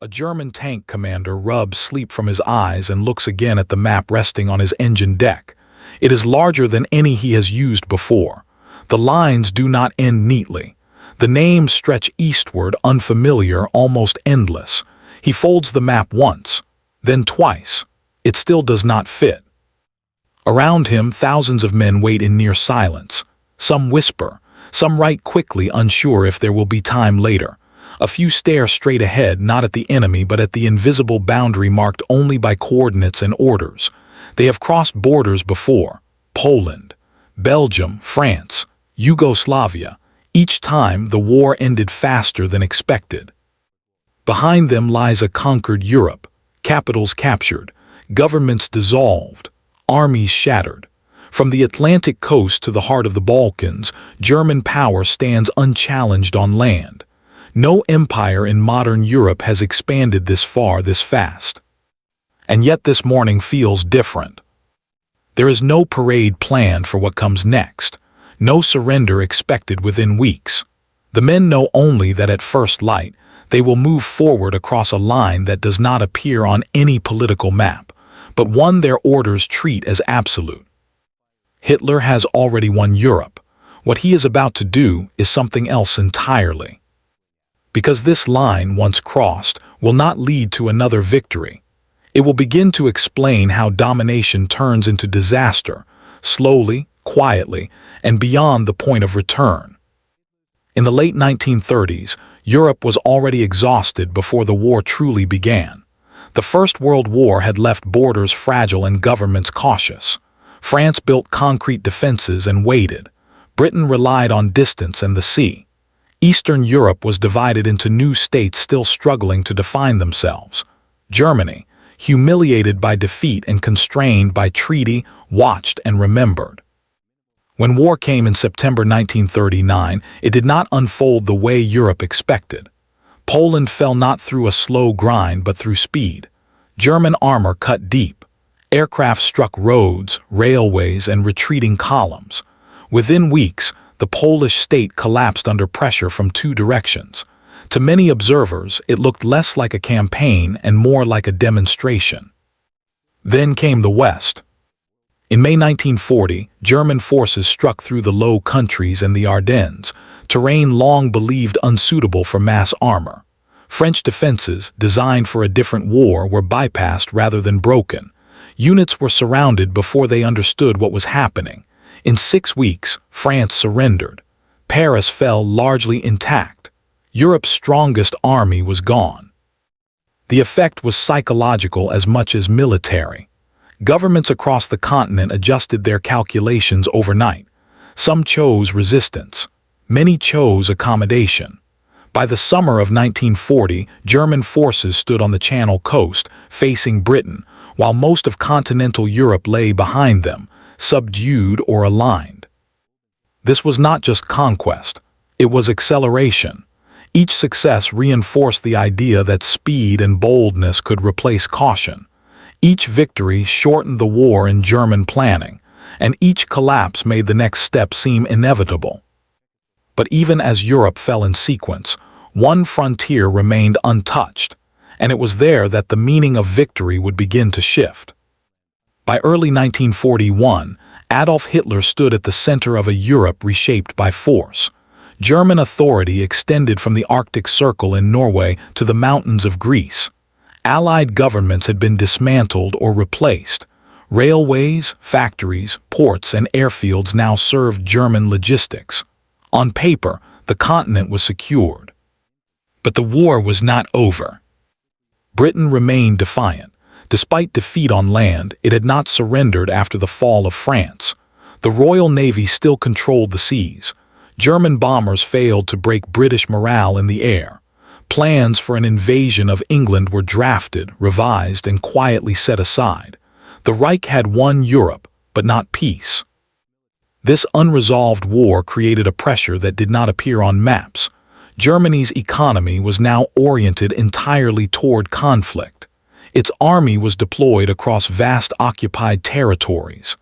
A German tank commander rubs sleep from his eyes and looks again at the map resting on his engine deck. It is larger than any he has used before. The lines do not end neatly. The names stretch eastward, unfamiliar, almost endless. He folds the map once, then twice. It still does not fit. Around him, thousands of men wait in near silence. Some whisper, some write quickly, unsure if there will be time later. A few stare straight ahead, not at the enemy but at the invisible boundary marked only by coordinates and orders. They have crossed borders before: Poland, Belgium, France, Yugoslavia. Each time the war ended faster than expected. Behind them lies a conquered Europe, capitals captured, governments dissolved, armies shattered. From the Atlantic coast to the heart of the Balkans, German power stands unchallenged on land. No empire in modern Europe has expanded this far, this fast. And yet this morning feels different. There is no parade planned for what comes next, no surrender expected within weeks. The men know only that at first light, they will move forward across a line that does not appear on any political map, but one their orders treat as absolute. Hitler has already won Europe. What he is about to do is something else entirely. Because this line, once crossed, will not lead to another victory. It will begin to explain how domination turns into disaster, slowly, quietly, and beyond the point of return. In the late 1930s, Europe was already exhausted before the war truly began. The First World War had left borders fragile and governments cautious. France built concrete defenses and waited. Britain relied on distance and the sea. Eastern Europe was divided into new states still struggling to define themselves. Germany, humiliated by defeat and constrained by treaty, watched and remembered. When war came in September 1939, it did not unfold the way Europe expected. Poland fell not through a slow grind but through speed. German armor cut deep. Aircraft struck roads, railways, and retreating columns. Within weeks, the Polish state collapsed under pressure from two directions. To many observers, it looked less like a campaign and more like a demonstration. Then came the West. In May 1940, German forces struck through the Low Countries and the Ardennes, terrain long believed unsuitable for mass armor. French defenses, designed for a different war, were bypassed rather than broken. Units were surrounded before they understood what was happening. In 6 weeks, France surrendered. Paris fell largely intact. Europe's strongest army was gone. The effect was psychological as much as military. Governments across the continent adjusted their calculations overnight. Some chose resistance. Many chose accommodation. By the summer of 1940, German forces stood on the Channel coast, facing Britain, while most of continental Europe lay behind them, subdued or aligned. This was not just conquest, it was acceleration. Each success reinforced the idea that speed and boldness could replace caution. Each victory shortened the war in German planning, and each collapse made the next step seem inevitable. But even as Europe fell in sequence, one frontier remained untouched, and it was there that the meaning of victory would begin to shift. By early 1941, Adolf Hitler stood at the center of a Europe reshaped by force. German authority extended from the Arctic Circle in Norway to the mountains of Greece. Allied governments had been dismantled or replaced. Railways, factories, ports, and airfields now served German logistics. On paper, the continent was secured. But the war was not over. Britain remained defiant. Despite defeat on land, it had not surrendered after the fall of France. The Royal Navy still controlled the seas. German bombers failed to break British morale in the air. Plans for an invasion of England were drafted, revised, and quietly set aside. The Reich had won Europe, but not peace. This unresolved war created a pressure that did not appear on maps. Germany's economy was now oriented entirely toward conflict. Its army was deployed across vast occupied territories.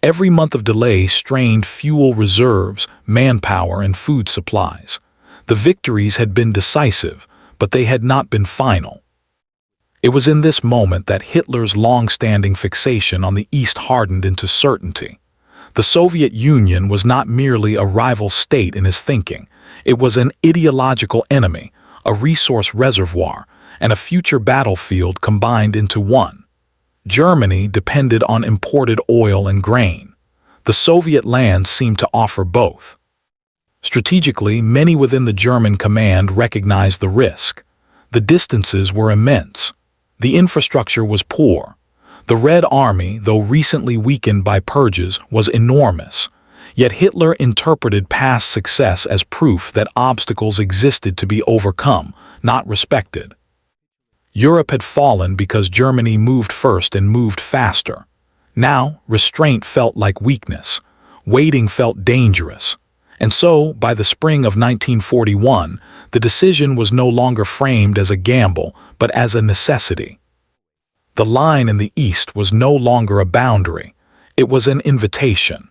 Every month of delay strained fuel reserves, manpower, and food supplies. The victories had been decisive, but they had not been final. It was in this moment that Hitler's long-standing fixation on the East hardened into certainty. The Soviet Union was not merely a rival state in his thinking. It was an ideological enemy, a resource reservoir, and a future battlefield combined into one. Germany depended on imported oil and grain. The Soviet lands seemed to offer both. Strategically, many within the German command recognized the risk. The distances were immense. The infrastructure was poor. The Red Army, though recently weakened by purges, was enormous. Yet Hitler interpreted past success as proof that obstacles existed to be overcome, not respected. Europe had fallen because Germany moved first and moved faster. Now, restraint felt like weakness. Waiting felt dangerous. And so, by the spring of 1941, the decision was no longer framed as a gamble, but as a necessity. The line in the east was no longer a boundary. It was an invitation.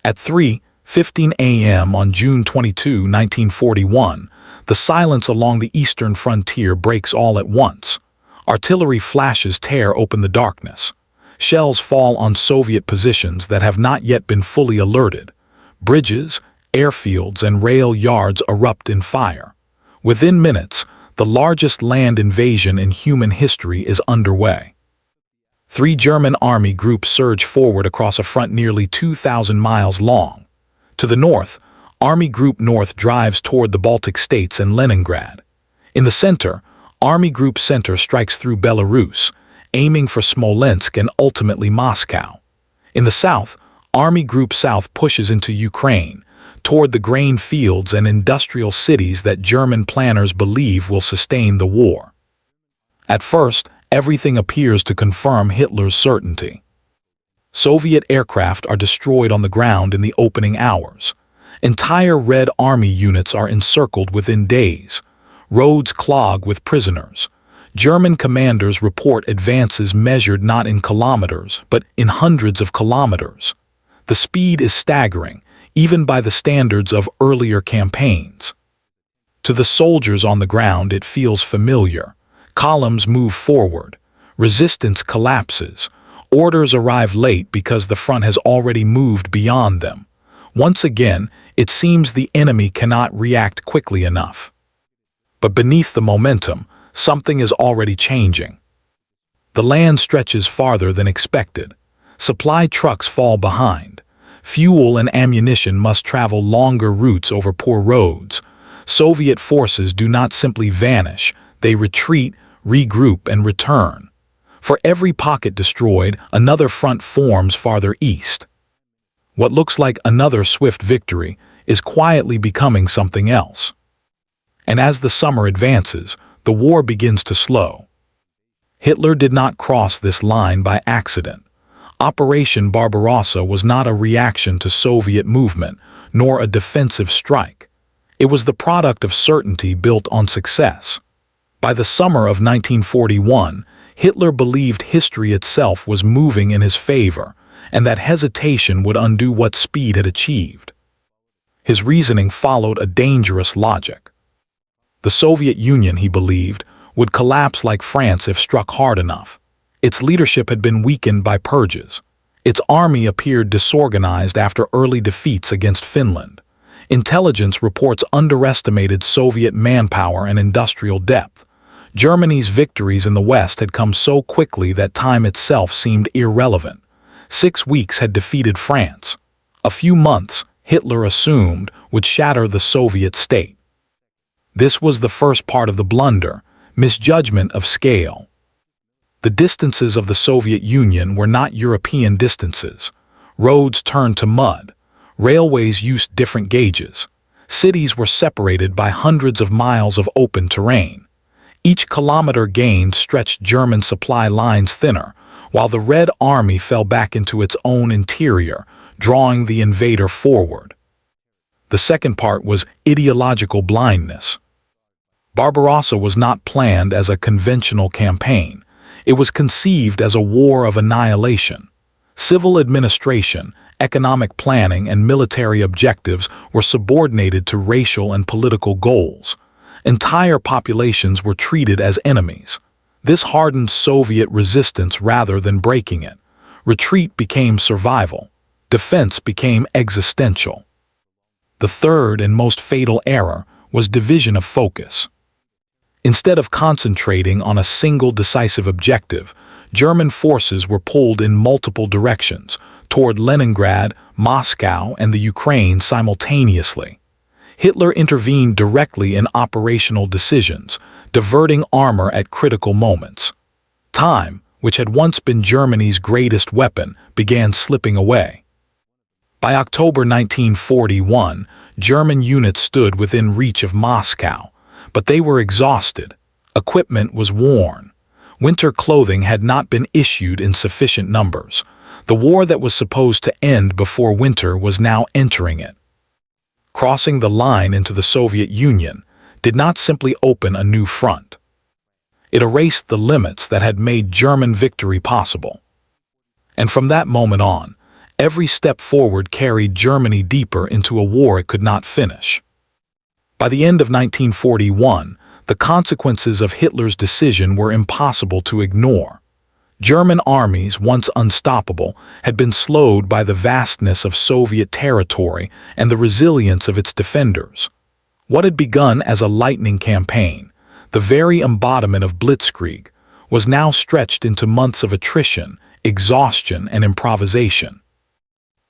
At 3:15 a.m. on June 22, 1941, the silence along the eastern frontier breaks all at once. Artillery flashes tear open the darkness. Shells fall on Soviet positions that have not yet been fully alerted. Bridges, airfields, and rail yards erupt in fire. Within minutes, the largest land invasion in human history is underway. 3 German army groups surge forward across a front nearly 2,000 miles long. To the north, Army Group North drives toward the Baltic states and Leningrad. In the center, Army Group Center strikes through Belarus, aiming for Smolensk and ultimately Moscow. In the south, Army Group South pushes into Ukraine, toward the grain fields and industrial cities that German planners believe will sustain the war. At first, everything appears to confirm Hitler's certainty. Soviet aircraft are destroyed on the ground in the opening hours. Entire Red Army units are encircled within days. Roads clog with prisoners. German commanders report advances measured not in kilometers, but in hundreds of kilometers. The speed is staggering, even by the standards of earlier campaigns. To the soldiers on the ground, it feels familiar. Columns move forward. Resistance collapses. Orders arrive late because the front has already moved beyond them. Once again, it seems the enemy cannot react quickly enough. But beneath the momentum, something is already changing. The land stretches farther than expected. Supply trucks fall behind. Fuel and ammunition must travel longer routes over poor roads. Soviet forces do not simply vanish, they retreat, regroup, and return. For every pocket destroyed, another front forms farther east. What looks like another swift victory is quietly becoming something else. And as the summer advances, the war begins to slow. Hitler did not cross this line by accident. Operation Barbarossa was not a reaction to Soviet movement, nor a defensive strike. It was the product of certainty built on success. By the summer of 1941, Hitler believed history itself was moving in his favor, and that hesitation would undo what speed had achieved. His reasoning followed a dangerous logic. The Soviet Union, he believed, would collapse like France if struck hard enough. Its leadership had been weakened by purges. Its army appeared disorganized after early defeats against Finland. Intelligence reports underestimated Soviet manpower and industrial depth. Germany's victories in the West had come so quickly that time itself seemed irrelevant. 6 weeks had defeated France. A few months, Hitler assumed, would shatter the Soviet state. This was the first part of the blunder, misjudgment of scale. The distances of the Soviet Union were not European distances. Roads turned to mud. Railways used different gauges. Cities were separated by hundreds of miles of open terrain. Each kilometer gained stretched German supply lines thinner, while the Red Army fell back into its own interior, drawing the invader forward. The second part was ideological blindness. Barbarossa was not planned as a conventional campaign. It was conceived as a war of annihilation. Civil administration, economic planning, and military objectives were subordinated to racial and political goals. Entire populations were treated as enemies. This hardened Soviet resistance rather than breaking it. Retreat became survival. Defense became existential. The third and most fatal error was division of focus. Instead of concentrating on a single decisive objective, German forces were pulled in multiple directions, toward Leningrad, Moscow, and the Ukraine simultaneously. Hitler intervened directly in operational decisions, diverting armor at critical moments. Time, which had once been Germany's greatest weapon, began slipping away. By October 1941, German units stood within reach of Moscow, but they were exhausted. Equipment was worn. Winter clothing had not been issued in sufficient numbers. The war that was supposed to end before winter was now entering it. Crossing the line into the Soviet Union did not simply open a new front. It erased the limits that had made German victory possible. And from that moment on, every step forward carried Germany deeper into a war it could not finish. By the end of 1941, the consequences of Hitler's decision were impossible to ignore. German armies, once unstoppable, had been slowed by the vastness of Soviet territory and the resilience of its defenders. What had begun as a lightning campaign, the very embodiment of blitzkrieg, was now stretched into months of attrition, exhaustion, and improvisation.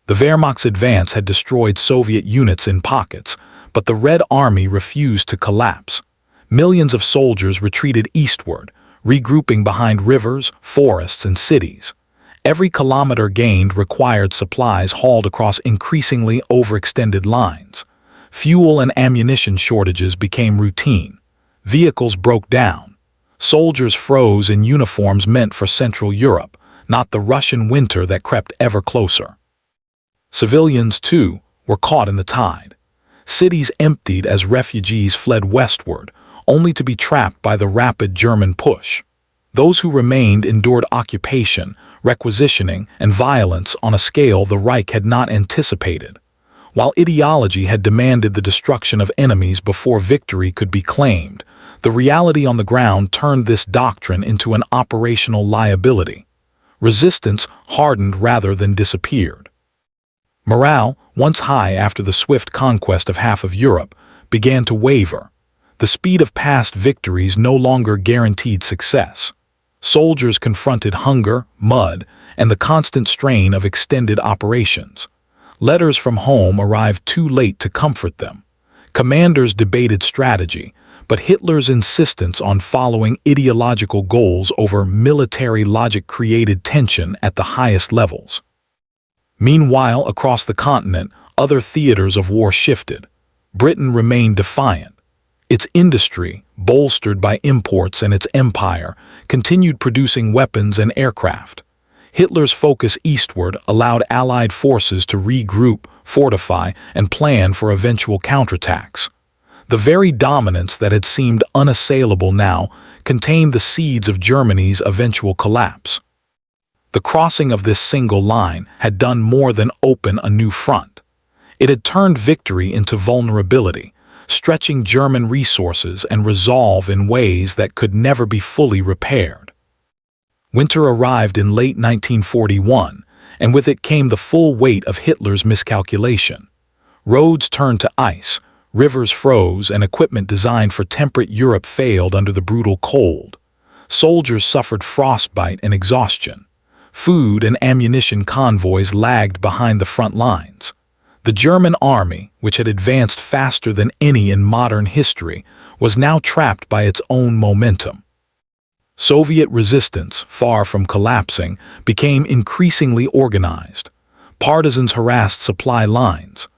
The Wehrmacht's advance had destroyed Soviet units in pockets, but the Red Army refused to collapse. Millions of soldiers retreated eastward, regrouping behind rivers, forests, and cities. Every kilometer gained required supplies hauled across increasingly overextended lines. Fuel and ammunition shortages became routine. Vehicles broke down. Soldiers froze in uniforms meant for Central Europe, not the Russian winter that crept ever closer. Civilians, too, were caught in the tide. Cities emptied as refugees fled westward, only to be trapped by the rapid German push. Those who remained endured occupation, requisitioning, and violence on a scale the Reich had not anticipated. While ideology had demanded the destruction of enemies before victory could be claimed, the reality on the ground turned this doctrine into an operational liability. Resistance hardened rather than disappeared. Morale, once high after the swift conquest of half of Europe, began to waver. The speed of past victories no longer guaranteed success. Soldiers confronted hunger, mud, and the constant strain of extended operations. Letters from home arrived too late to comfort them. Commanders debated strategy, but Hitler's insistence on following ideological goals over military logic created tension at the highest levels. Meanwhile, across the continent, other theaters of war shifted. Britain remained defiant. Its industry, bolstered by imports and its empire, continued producing weapons and aircraft. Hitler's focus eastward allowed Allied forces to regroup, fortify, and plan for eventual counterattacks. The very dominance that had seemed unassailable now contained the seeds of Germany's eventual collapse. The crossing of this single line had done more than open a new front. It had turned victory into vulnerability, stretching German resources and resolve in ways that could never be fully repaired. Winter arrived in late 1941, and with it came the full weight of Hitler's miscalculation. Roads turned to ice, rivers froze, and equipment designed for temperate Europe failed under the brutal cold. Soldiers suffered frostbite and exhaustion. Food and ammunition convoys lagged behind the front lines. The German army, which had advanced faster than any in modern history, was now trapped by its own momentum. Soviet resistance, far from collapsing, became increasingly organized. Partisans harassed supply lines.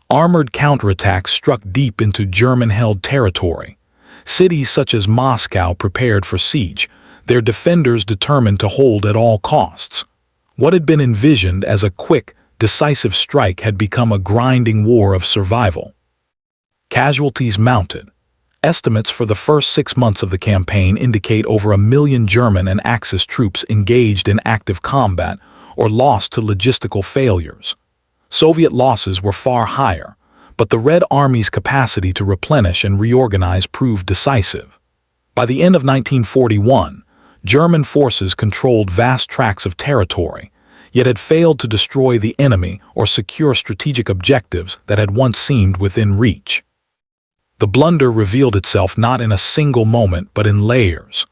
Armored counterattacks struck deep into German-held territory. Cities such as Moscow prepared for siege, their defenders determined to hold at all costs. What had been envisioned as a quick, decisive strike had become a grinding war of survival. Casualties mounted. Estimates for the first 6 months of the campaign indicate over 1 million German and Axis troops engaged in active combat or lost to logistical failures. Soviet losses were far higher, but the Red Army's capacity to replenish and reorganize proved decisive. By the end of 1941, German forces controlled vast tracts of territory, yet had failed to destroy the enemy or secure strategic objectives that had once seemed within reach. The blunder revealed itself not in a single moment but in layers.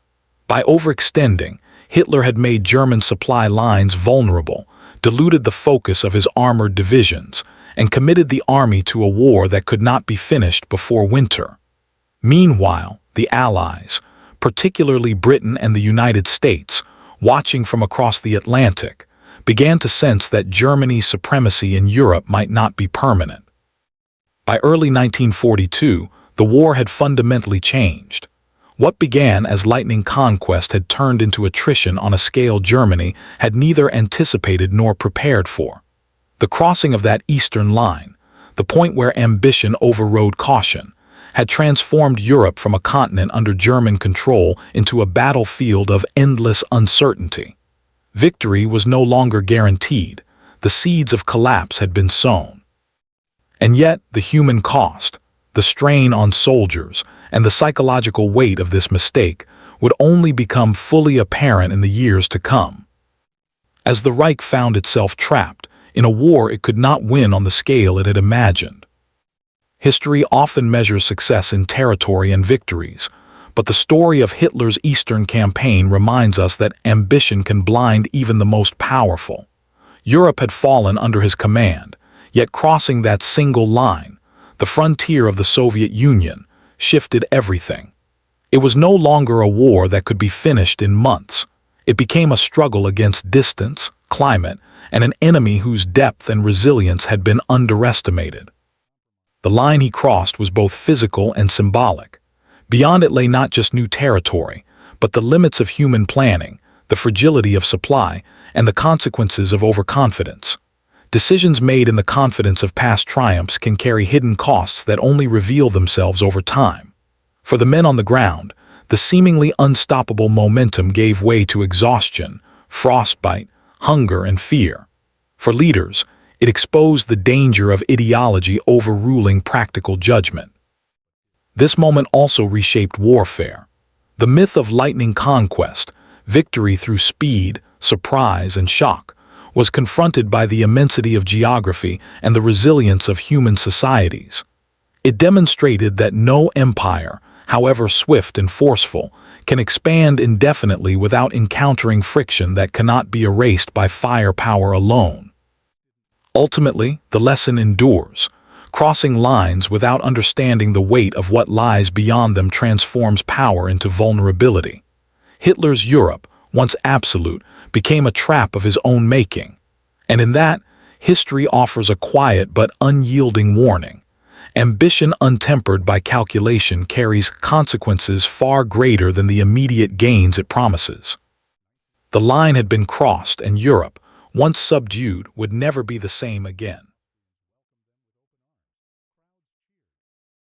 By overextending, Hitler had made German supply lines vulnerable, diluted the focus of his armored divisions, and committed the army to a war that could not be finished before winter. Meanwhile, the Allies, particularly Britain and the United States, watching from across the Atlantic, began to sense that Germany's supremacy in Europe might not be permanent. By early 1942, the war had fundamentally changed. What began as lightning conquest had turned into attrition on a scale Germany had neither anticipated nor prepared for. The crossing of that eastern line, the point where ambition overrode caution, had transformed Europe from a continent under German control into a battlefield of endless uncertainty. Victory was no longer guaranteed. The seeds of collapse had been sown. And yet, the human cost, the strain on soldiers, and the psychological weight of this mistake would only become fully apparent in the years to come. As the Reich found itself trapped in a war it could not win on the scale it had imagined. History often measures success in territory and victories, but the story of Hitler's Eastern campaign reminds us that ambition can blind even the most powerful. Europe had fallen under his command, yet crossing that single line, the frontier of the Soviet Union, shifted everything. It was no longer a war that could be finished in months. It became a struggle against distance, climate, and an enemy whose depth and resilience had been underestimated. The line he crossed was both physical and symbolic. Beyond it lay not just new territory, but the limits of human planning, the fragility of supply, and the consequences of overconfidence. Decisions made in the confidence of past triumphs can carry hidden costs that only reveal themselves over time. For the men on the ground, the seemingly unstoppable momentum gave way to exhaustion, frostbite, hunger, and fear. For leaders, it exposed the danger of ideology overruling practical judgment. This moment also reshaped warfare. The myth of lightning conquest, victory through speed, surprise, and shock, was confronted by the immensity of geography and the resilience of human societies. It demonstrated that no empire, however swift and forceful, can expand indefinitely without encountering friction that cannot be erased by firepower alone. Ultimately, the lesson endures. Crossing lines without understanding the weight of what lies beyond them transforms power into vulnerability. Hitler's Europe, once absolute, became a trap of his own making. And in that, history offers a quiet but unyielding warning. Ambition untempered by calculation carries consequences far greater than the immediate gains it promises. The line had been crossed, and Europe, once subdued, would never be the same again.